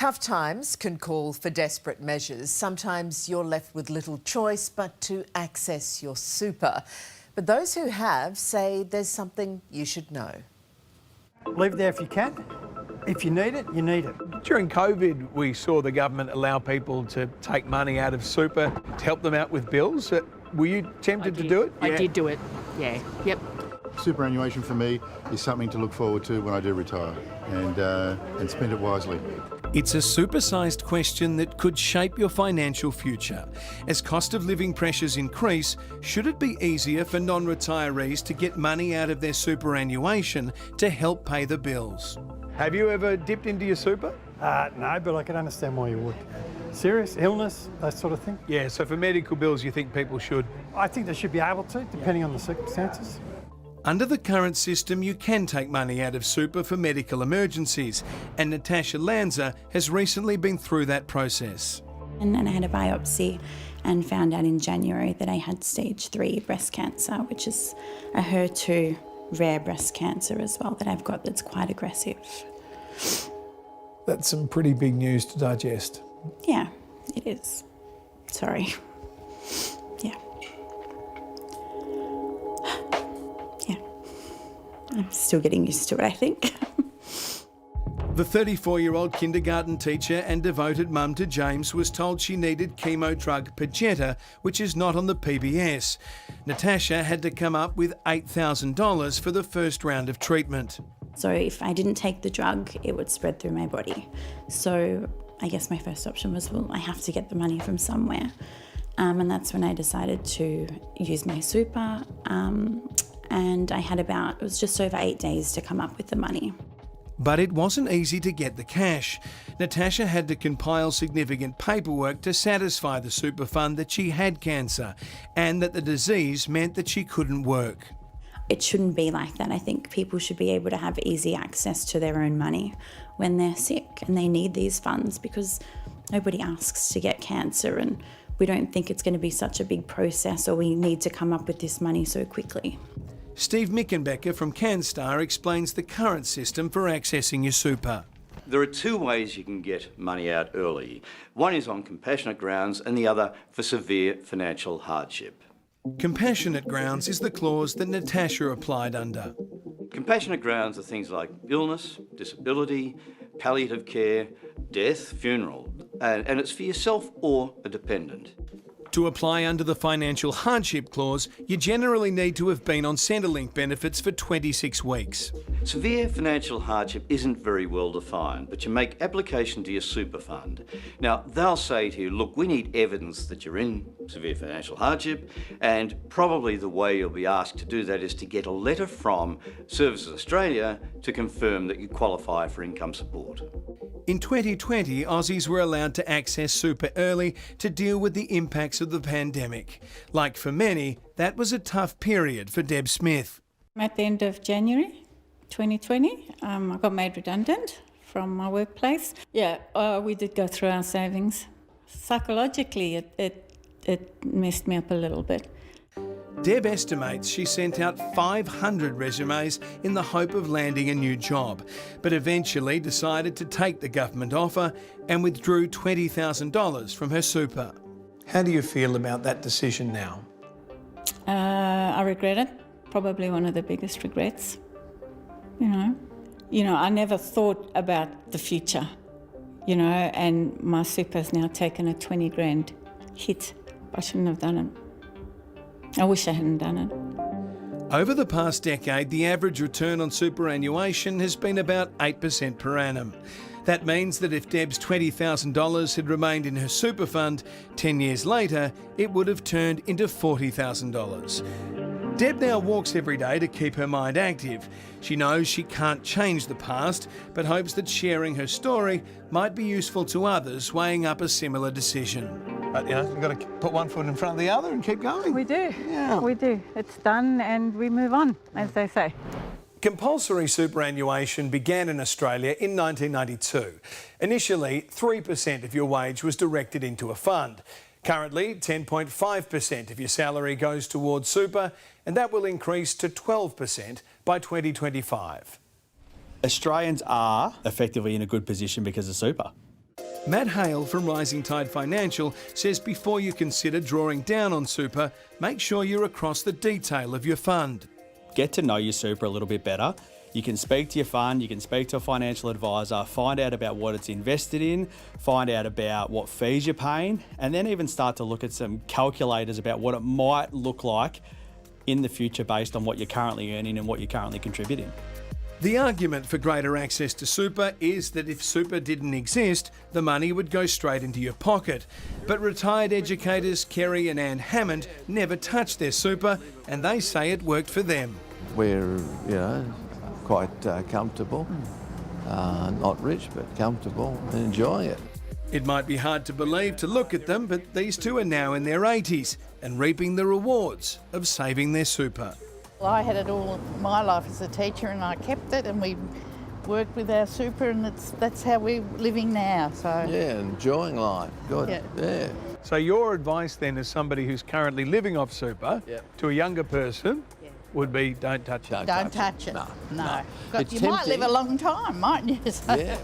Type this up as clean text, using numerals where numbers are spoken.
Tough times can call for desperate measures. Sometimes you're left with little choice but to access your super. But those who have say there's something you should know. Leave it there if you can. If you need it, you need it. During COVID, we saw the government allow people to take money out of super to help them out with bills. Were you tempted to do it? I did do it, yeah. Yep. Superannuation for me is something to look forward to when I do retire and spend it wisely. It's a supersized question that could shape your financial future. As cost of living pressures increase, should it be easier for non-retirees to get money out of their superannuation to help pay the bills? Have you ever dipped into your super? No, but I can understand why you would. Serious illness, that sort of thing. Yeah, so for medical bills, you think people should? I think they should be able to, depending on the circumstances. Under the current system, you can take money out of super for medical emergencies, and Natasha Lanza has recently been through that process. And then I had a biopsy and found out in January that I had stage 3 breast cancer, which is a HER2 rare breast cancer as well that I've got that's quite aggressive. That's some pretty big news to digest. Yeah, it is. Sorry. Yeah. Yeah. I'm still getting used to it, I think. The 34-year-old kindergarten teacher and devoted mum to James was told she needed chemo drug Perjeta, which is not on the PBS. Natasha had to come up with $8,000 for the first round of treatment. So if I didn't take the drug, it would spread through my body. So I guess my first option was, well, I have to get the money from somewhere. And that's when I decided to use my super. And I had it was just over 8 days to come up with the money. But it wasn't easy to get the cash. Natasha had to compile significant paperwork to satisfy the super fund that she had cancer and that the disease meant that she couldn't work. It shouldn't be like that. I think people should be able to have easy access to their own money when they're sick and they need these funds, because nobody asks to get cancer and we don't think it's going to be such a big process or we need to come up with this money so quickly. Steve Mickenbecker from CanStar explains the current system for accessing your super. There are 2 ways you can get money out early. One is on compassionate grounds and the other for severe financial hardship. Compassionate grounds is the clause that Natasha applied under. Compassionate grounds are things like illness, disability, palliative care, death, funeral, and it's for yourself or a dependent. To apply under the financial hardship clause, you generally need to have been on Centrelink benefits for 26 weeks. Severe financial hardship isn't very well defined, but you make application to your super fund. Now, they'll say to you, look, we need evidence that you're in severe financial hardship, and probably the way you'll be asked to do that is to get a letter from Services Australia to confirm that you qualify for income support. In 2020, Aussies were allowed to access super early to deal with the impacts of the pandemic. Like for many, that was a tough period for Deb Smith. At the end of January 2020, I got made redundant from my workplace. Yeah, we did go through our savings. Psychologically, it messed me up a little bit. Deb estimates she sent out 500 resumes in the hope of landing a new job, but eventually decided to take the government offer and withdrew $20,000 from her super. How do you feel about that decision now? I regret it. Probably one of the biggest regrets. You know, I never thought about the future, and my super's now taken a 20 grand hit. I shouldn't have done it. I wish I hadn't done it. Over the past decade, the average return on superannuation has been about 8% per annum. That means that if Deb's $20,000 had remained in her super fund, 10 years later, it would have turned into $40,000. Deb now walks every day to keep her mind active. She knows she can't change the past, but hopes that sharing her story might be useful to others weighing up a similar decision. But, you've got to put one foot in front of the other and keep going. We do. Yeah. We do. It's done and we move on, as they say. Compulsory superannuation began in Australia in 1992. Initially, 3% of your wage was directed into a fund. Currently, 10.5% of your salary goes towards super, and that will increase to 12% by 2025. Australians are effectively in a good position because of super. Matt Hale from Rising Tide Financial says before you consider drawing down on super, make sure you're across the detail of your fund. Get to know your super a little bit better. You can speak to your fund, you can speak to a financial advisor, find out about what it's invested in, find out about what fees you're paying, and then even start to look at some calculators about what it might look like in the future based on what you're currently earning and what you're currently contributing. The argument for greater access to super is that if super didn't exist, the money would go straight into your pocket. But retired educators Kerry and Ann Hammond never touched their super, and they say it worked for them. We're, quite comfortable, not rich, but comfortable and enjoying it. It might be hard to believe to look at them, but these two are now in their 80s and reaping the rewards of saving their super. Well, I had it all my life as a teacher and I kept it, and we worked with our super, and that's how we're living now. So yeah, enjoying life. Good. Yeah. So your advice then, as somebody who's currently living off super, to a younger person, would be don't touch it. Don't touch it. No. You might live a long time, mightn't you? So. Yeah.